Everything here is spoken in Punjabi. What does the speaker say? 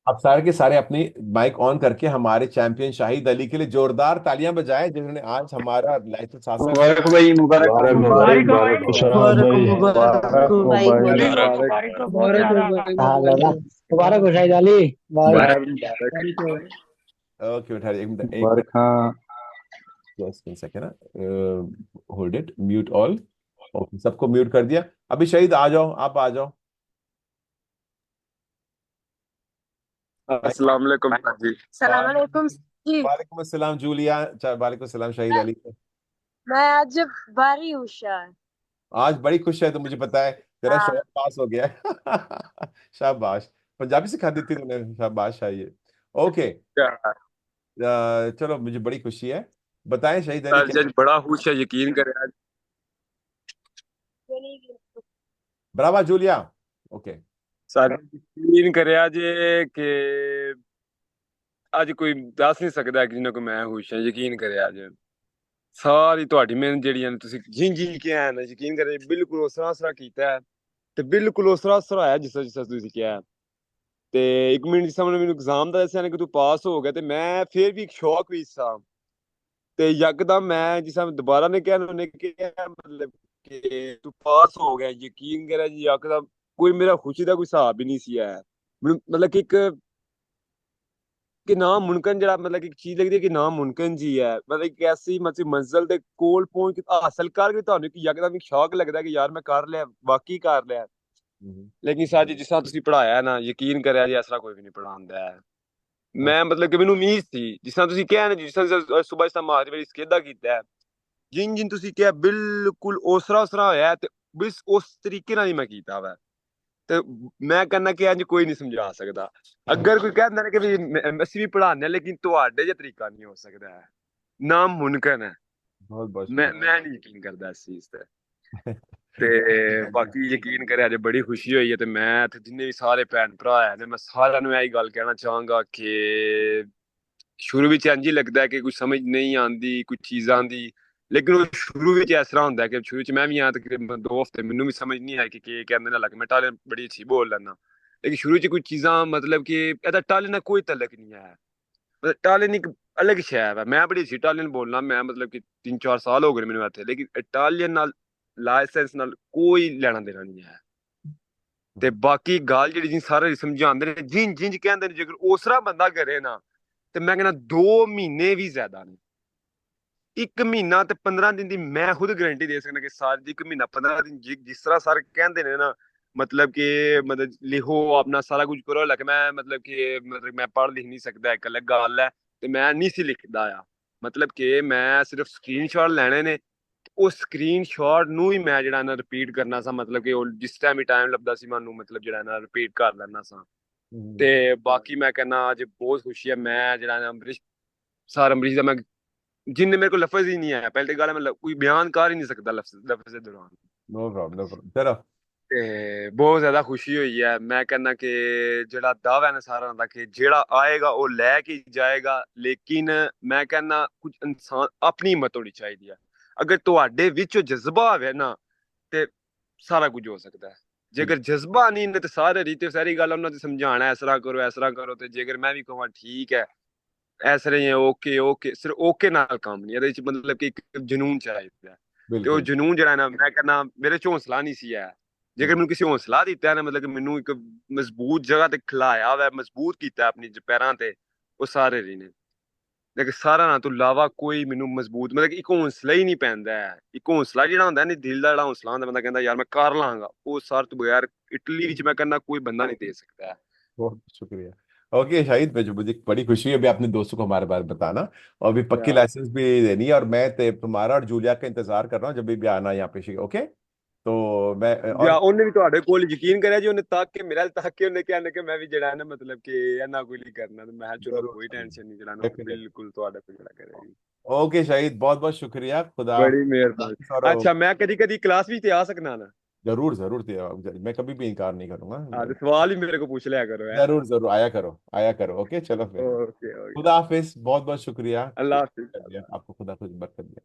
अब सारे के सारे अपनी माइक ऑन करके हमारे चैंपियन शाहिद अली के लिए जोरदार तालियां बजाएं, जिन्होंने आज हमारा लाइसेंस हासिल किया। मुबारक हो भाई, मुबारक हो। मुबारक हो भाई, मुबारक हो भाई, मुबारक हो भाई। शाबाश मुबारक हो, भाई। मुबारक मुबारक हो हो भाई भाई, बोले मुबारक हो, मुबारक मुबारक हो बहुत मुबारक हो ज्यादा। भाई, हाँ मुबारक लगा। हो, मुबारक हो शाहिद अली भाई। मुबारक मुबारक। मुबारक हो। ओके बैठा एक मिनट, एक मुबारक, हाँ। जस्ट एक second, hold it, mute all. Okay, सबको म्यूट कर दिया। अभी शहीद आ जाओ, आप आ जाओ। अस्सलाम वालेकुम जी। सलाम अलैकुम जी। वालेकुम अस्सलाम जूलिया, वालेकुम अस्सलाम शहीद अली। मैं आज बारी हूँ शायद। आज बड़ी खुश है, तो मुझे पता है तेरा शौक हाँ। पास हो गया है। शाबाश। पंजाबी सिखा दी थी तूने, शाबाश शाहिद। ओके। क्या चलो, मुझे बड़ी खुशी है। बताएं शहीद अली सर क्या। जी बड़ा खुश है, यकीन करें आज। Brava Julia. ओके। सर यकीन करें आज कि ਅੱਜ ਕੋਈ ਦੱਸ ਨਹੀਂ ਸਕਦਾ ਕਿ ਜਿੰਨਾ ਕੋ ਮੈਂ ਖੁਸ਼ ਹਾਂ। ਯਕੀਨ ਕਰੇ ਅੱਜ ਸਾਰੀ ਤੁਹਾਡੀ ਮਿਹਨਤ ਜਿਹੜੀਆਂ ਨੇ ਤੁਸੀਂ ਜਿੰ ਜਿੰ ਕੇ ਆਏ ਨਾ, ਯਕੀਨ ਕਰੇ ਬਿਲਕੁਲ ਉਸ ਤਰ੍ਹਾਂ ਸਰਾ ਕੀਤਾ ਹੈ ਤੇ ਬਿਲਕੁਲ ਉਸ ਤਰ੍ਹਾਂ ਸਰਾ ਹੈ ਜਿਸ ਤਰ੍ਹਾਂ ਤੁਸੀਂ ਕਿਹਾ ਹੈ। ਤੇ ਇੱਕ ਮਿੰਟ ਜਿਸ ਸਾਹਮਣੇ ਮੈਨੂੰ ਐਗਜ਼ਾਮ ਦਾ ਦੱਸਿਆ ਨੇ ਕਿ ਤੂੰ ਪਾਸ ਹੋ ਗਿਆ, ਤੇ ਮੈਂ ਫੇਰ ਵੀ ਇੱਕ ਸ਼ੌਕ ਵੀ ਸਾਂ। ਤੇ ਯਕਦਮ ਮੈਂ ਜਿਸ ਤਰ੍ਹਾਂ ਦੁਬਾਰਾ ਨੇ ਕਿਹਾ, ਉਹਨੇ ਕਿਹਾ ਮਤਲਬ ਕਿ ਤੂੰ ਪਾਸ ਹੋ ਗਿਆ, ਯਕੀਨ ਕਰਿਆ ਜੀ ਯਕਦਮ ਕੋਈ ਮੇਰਾ ਖੁਸ਼ੀ ਦਾ ਕੋਈ ਹਿਸਾਬ ਹੀ ਨਹੀਂ ਸੀ ਹੈ। ਮੈਨੂੰ ਮਤਲਬ ਕਿ ਇੱਕ ਕਿ ਨਾਮੁਮਕਿਨ ਜਿਹੜਾ ਮਤਲਬ ਕਿ ਇੱਕ ਚੀਜ਼ ਲੱਗਦੀ ਹੈ ਕਿ ਨਾਮੁਮਕਿਨ ਜੀ ਹੈ, ਮਤਲਬ ਇੱਕ ਐਸੀ ਮਤਲਬ ਮੰਜ਼ਿਲ ਦੇ ਕੋਲ ਪਹੁੰਚ ਕੇ ਹਾਸਲ ਕਰਕੇ ਤੁਹਾਨੂੰ ਇੱਕ ਯਕਦਮ ਇੱਕ ਸ਼ੌਕ ਲੱਗਦਾ ਕਿ ਯਾਰ ਮੈਂ ਕਰ ਲਿਆ, ਵਾਕਈ ਕਰ ਲਿਆ। ਲੇਕਿਨ ਸਾਜ ਜਿਸ ਤਰ੍ਹਾਂ ਤੁਸੀਂ ਪੜਾਇਆ ਨਾ, ਯਕੀਨ ਕਰਿਆ ਜੀ ਇਸ ਤਰ੍ਹਾਂ ਕੋਈ ਵੀ ਨਹੀਂ ਪੜਾਉਂਦਾ ਹੈ। ਮੈਂ ਮਤਲਬ ਕਿ ਮੈਨੂੰ ਉਮੀਦ ਸੀ ਜਿਸ ਤਰ੍ਹਾਂ ਤੁਸੀਂ ਕਿਹਾ ਨਾ, ਜਿਸ ਤਰ੍ਹਾਂ ਸੁਬਹ ਇਸ ਤਰ੍ਹਾਂ ਮਾਰੀ ਵਾਰੀ ਸਕੇਦਾ ਕੀਤਾ ਹੈ, ਜਿਨ ਜਿਨ ਤੁਸੀਂ ਕਿਹਾ ਬਿਲਕੁਲ ਉਸ ਤਰ੍ਹਾਂ ਹੋਇਆ, ਤੇ ਬਿਸ ਉਸ ਤਰੀਕੇ ਨਾਲ ਹੀ ਮੈਂ ਕੀਤਾ ਵਾ। ਤੇ ਮੈਂ ਕਹਿੰਦਾ ਕਿ ਇੰਜ ਕੋਈ ਨਹੀਂ ਸਮਝਾ ਸਕਦਾ। ਅਗਰ ਕੋਈ ਕਹਿੰਦਾ ਨਾ ਕਿ ਵੀ ਅਸੀਂ ਵੀ ਪੜਾਉਂਦੇ ਹਾਂ, ਲੇਕਿਨ ਤੁਹਾਡੇ ਜਿਹਾ ਤਰੀਕਾ ਨਹੀਂ ਹੋ ਸਕਦਾ ਹੈ, ਨਾਮੁਮਕਿਨ ਹੈ। बहुत बहुत ਮੈਂ ਨਹੀਂ ਯਕੀਨ ਕਰਦਾ ਇਸ ਚੀਜ਼ ਤੇ। ਤੇ शुक्रिया। ਬਾਕੀ ਯਕੀਨ ਕਰਿਆ ਅੱਜ ਬੜੀ ਖੁਸ਼ੀ ਹੋਈ ਹੈ, ਤੇ ਮੈਂ ਤੇ ਜਿੰਨੇ ਵੀ ਸਾਰੇ ਭੈਣ ਭਰਾ ਹੈ ਨੇ, ਮੈਂ ਸਾਰਿਆਂ ਨੂੰ ਇਹੀ ਗੱਲ ਕਹਿਣਾ ਚਾਹਾਂਗਾ ਕਿ ਸ਼ੁਰੂ ਵਿੱਚ ਇੰਝ ਹੀ ਲੱਗਦਾ ਹੈ ਕਿ ਕੁਝ ਸਮਝ ਨਹੀਂ ਆਉਂਦੀ ਕੁਝ ਚੀਜ਼ਾਂ ਦੀ। ਲੇਕਿਨ ਉਹ ਸ਼ੁਰੂ ਵਿੱਚ ਇਸ ਤਰ੍ਹਾਂ ਹੁੰਦਾ ਕਿ ਸ਼ੁਰੂ ਵਿੱਚ ਮੈਂ ਵੀ ਆ ਤਕਰੀਬਨ 2 ਹਫ਼ਤੇ ਮੈਨੂੰ ਵੀ ਸਮਝ ਨਹੀਂ ਆਈ ਕਿ ਕੀ ਕਹਿੰਦੇ ਨੇ, ਲੱਗ ਮੈਂ ਟਾਲੇ ਬੜੀ ਅੱਛੀ ਬੋਲ ਲੈਣਾ। ਲੇਕਿਨ ਸ਼ੁਰੂ ਵਿੱਚ ਕੁਝ ਚੀਜ਼ਾਂ ਮਤਲਬ ਕਿ ਇਹਦਾ ਟਾਲੇ ਨਾਲ ਕੋਈ ਤਲਕ ਨਹੀਂ ਹੈ। ਮਤਲਬ ਟਾਲੀਅਨ ਇੱਕ ਅਲੱਗ ਸ਼ੈ ਹੈ। ਮੈਂ ਬੜੀ ਅੱਛੀ ਇਟਾਲੀਅਨ ਬੋਲਣਾ, ਮੈਂ ਮਤਲਬ ਕਿ 3-4 ਸਾਲ ਹੋ ਗਏ ਮੈਨੂੰ ਇੱਥੇ, ਲੇਕਿਨ ਇਟਾਲੀਅਨ ਨਾਲ ਲਾਇਸੈਂਸ ਨਾਲ ਕੋਈ ਲੈਣਾ ਦੇਣਾ ਨਹੀਂ ਹੈ। ਤੇ ਬਾਕੀ ਗੱਲ ਜਿਹੜੀ ਜੀ ਸਾਰੇ ਸਮਝਾਉਂਦੇ ਨੇ ਜਿੰਜ ਜਿੰਜ ਕਹਿੰਦੇ ਨੇ, ਜੇਕਰ ਉਸਰਾ ਬੰਦਾ ਕਰੇ ਨਾ, ਤੇ ਮੈਂ ਕਹਿੰਦਾ 2 ਮਹੀਨੇ ਵੀ ਜ਼ਿਆਦਾ ਨੇ। 1 ਮਹੀਨਾ ਤੇ 15 ਦਿਨ ਦੀ ਮੈਂ ਖੁਦ ਗਾਰੰਟੀ ਦੇ ਸਕਦਾ ਕਿ ਸਾਲ 1 ਮਹੀਨਾ 15 ਦਿਨ ਜਿਸ ਤਰ੍ਹਾਂ ਸਰ ਕਹਿੰਦੇ ਨੇ ਨਾ, ਮਤਲਬ ਕਿ ਮਤਲਬ ਲਿਖੋ ਆਪਣਾ ਸਾਰਾ ਕੁਝ ਕਰੋ, ਲੱਗ ਮੈਂ ਮਤਲਬ ਕਿ ਮਤਲਬ ਮੈਂ ਪੜ੍ਹ ਲਿਖ ਨਹੀਂ ਸਕਦਾ, ਇੱਕ ਅਲੱਗ ਗੱਲ ਹੈ। ਤੇ ਮੈਂ ਨਹੀਂ ਸੀ ਲਿਖਦਾ ਆ, ਮਤਲਬ ਕਿ ਮੈਂ ਸਿਰਫ ਸਕਰੀਨਸ਼ਾਟ ਲੈਣੇ ਨੇ। ਉਹ ਸਕਰੀਨਸ਼ਾਟ ਨੂੰ ਹੀ ਮੈਂ ਜਿਹੜਾ ਨਾ ਰਿਪੀਟ ਕਰਨਾ ਸਾਂ, ਮਤਲਬ ਕਿ ਉਹ ਜਿਸ ਟਾਈਮ ਹੀ ਟਾਈਮ ਲੱਭਦਾ ਸੀ ਮੈਨੂੰ, ਮਤਲਬ ਜਿਹੜਾ ਨਾ ਰਿਪੀਟ ਕਰ ਲੈਣਾ ਸਾਂ। ਤੇ ਬਾਕੀ ਮੈਂ ਕਹਿੰਦਾ ਅੱਜ ਬਹੁਤ ਖੁਸ਼ੀ ਹੈ। ਮੈਂ ਜਿਹੜਾ ਨਾ ਅੰਮ੍ਰਿਤ ਸਾਰ ਅੰਮ੍ਰਿਤ ਦਾ ਮੈਂ जिनने मेरे को लफज ही नहीं आया, पहले तो गाला मैं कोई बयान कर ही नहीं सकता लफज के दौरान। नो प्रॉब्लम, नो प्रॉब्लम, चलो। ਤੇ ਬਹੁਤ ਜ਼ਿਆਦਾ ਖੁਸ਼ੀ ਹੋਈ ਹੈ। ਮੈਂ ਕਹਿੰਦਾ ਕਿ ਜਿਹੜਾ ਦਾਅਵਾ ਹੈ ਨਾ ਸਾਰਿਆਂ ਦਾ ਕਿ ਜਿਹੜਾ ਆਏਗਾ ਉਹ ਲੈ ਕੇ ਜਾਏਗਾ, ਲੇਕਿਨ ਮੈਂ ਕਹਿੰਦਾ ਕੁਝ ਇਨਸਾਨ ਆਪਣੀ ਹਿੰਮਤ ਹੋਣੀ ਚਾਹੀਦੀ ਹੈ। ਅਗਰ ਤੁਹਾਡੇ ਵਿੱਚ ਉਹ ਜਜ਼ਬਾ ਹੋਵੇ ਨਾ, ਤੇ ਸਾਰਾ ਕੁਝ ਹੋ ਸਕਦਾ ਹੈ। ਜੇਕਰ ਜਜ਼ਬਾ ਨਹੀਂ ਨੇ ਤੇ ਸਾਰੇ ਰੀਤੇ ਸਾਰੀ ਗੱਲ ਉਹਨਾਂ ਤੇ ਸਮਝਾਣਾ ਇਸ ਤਰ੍ਹਾਂ ਕਰੋ ਇਸ ਤਰ੍ਹਾਂ ਕਰੋ, ਤੇ ਜੇਕਰ ਮੈਂ ਵੀ ਕਹਾਂ ਠੀਕ ਹੈ ਇਸ ਤਰ੍ਹਾਂ ਹੀ ਹੈ, ਓਕੇ ਓਕੇ, ਸਿਰਫ ਓਕੇ ਨਾਲ ਕੰਮ ਨਹੀਂ, ਇਹਦੇ ਵਿੱਚ ਮਤਲਬ ਕਿ ਇੱਕ ਜਨੂਨ ਚਾਹੀਦਾ। ਤੇ ਉਹ बिल्कुल। ਜਨੂਨ ਜਿਹੜਾ ਨਾ, ਮੈਂ ਕਹਿੰਦਾ ਮੇਰੇ ਚ ਹੌਸਲਾ ਨਹੀਂ ਸੀ ਹੈ। ਜੇਕਰ ਮੈਨੂੰ ਕਿਸੇ ਹੌਸਲਾ ਦਿੱਤਾ ਨਾ, ਮਤਲਬ ਕਿ ਮੈਨੂੰ ਇੱਕ ਮਜ਼ਬੂਤ ਜਗ੍ਹਾ ਤੇ ਖਿਲਾਇਆ ਵਾ, ਮਜ਼ਬੂਤ ਕੀਤਾ ਆਪਣੀ ਪੈਰਾਂ ਤੇ, ਉਹ ਸਾਰੇ ਰਹੀ ਨੇ। ਲੇਕਿਨ ਸਾਰਾ ਨਾ ਤੋਂ ਇਲਾਵਾ ਕੋਈ ਮੈਨੂੰ ਮਜ਼ਬੂਤ ਮਤਲਬ ਕਿ ਇੱਕ ਹੌਸਲਾ ਹੀ ਨਹੀਂ ਪੈਂਦਾ ਹੈ। ਇੱਕ ਹੌਸਲਾ ਜਿਹੜਾ ਹੁੰਦਾ ਨਹੀਂ, ਦਿਲ ਦਾ ਜਿਹੜਾ ਹੌਸਲਾ ਹੁੰਦਾ, ਬੰਦਾ ਕਹਿੰਦਾ ਯਾਰ ਮੈਂ ਕਰ ਲਾਂਗਾ, ਉਹ ਸਾਰ ਤੋਂ ਬਗੈਰ ਇਟਲੀ ਵਿੱਚ ਮੈਂ ਕਹਿੰਦਾ ਕੋਈ ਬੰਦਾ नहीं दे सकता है। बहुत शुक्रिया। ओके शाहिद, मुझे बड़ी खुशी है अभी अपने दोस्तों को हमारे बारे में बताना। और अभी पक्की या लाइसेंस भी देनी है, और मैं तुम्हारा और जूलिया का इंतजार कर रहा हूँ जब भी आना यहाँ पे। ओके। तो मैं ਜਾਂ और ਉਹਨੇ ਵੀ ਤੁਹਾਡੇ ਕੋਲ ਯਕੀਨ ਕਰਿਆ ਜੀ, ਉਹਨੇ ਤੱਕ ਕੇ ਮੇਰੇ ਵੱਲ ਤੱਕ ਕੇ ਉਹਨੇ ਕਿਹਾ ਕਿ ਮੈਂ ਵੀ ਜਿਹੜਾ ਹੈ ਨਾ ਮਤਲਬ ਕਿ ਇਹਨਾਂ ਕੋਈ ਨਹੀਂ ਕਰਨਾ, ਤੇ ਮੈਂ ਕਿਹਾ ਚਲੋ जरूर ਕੋਈ जरूर, ਟੈਨਸ਼ਨ ਨਹੀਂ, ਜਿਹੜਾ ਨਾ ਉਹ डेफिनेटली। ਬਿਲकुल ਤੁਹਾਡੇ ਕੋਲ ਜਿਹੜਾ ਕਰੇਗੀ। ओके शाहिद, बहुत बहुत शुक्रिया, खुदा ਬੜੀ ਮਿਹਰਬਾਨੀ। हाफिज़। और ਅੱਛਾ ਮੈਂ ਕਦੀ ਕਦੀ क्लास ਵੀ ਤੇ ਆ ਸਕਣਾ ना? जरूर जरूर, मैं कभी भी इनकार नहीं हाँ करूंगा। तो सवाल ही मेरे को पूछ लिया करो है। जरूर जरूर, आया करो आया करो। ओके, चलो फिर। Okay okay. खुदा हाफिज, बहुत बहुत शुक्रिया। अल्लाह हाफिज। आपको खुदा खुद बरकत दे।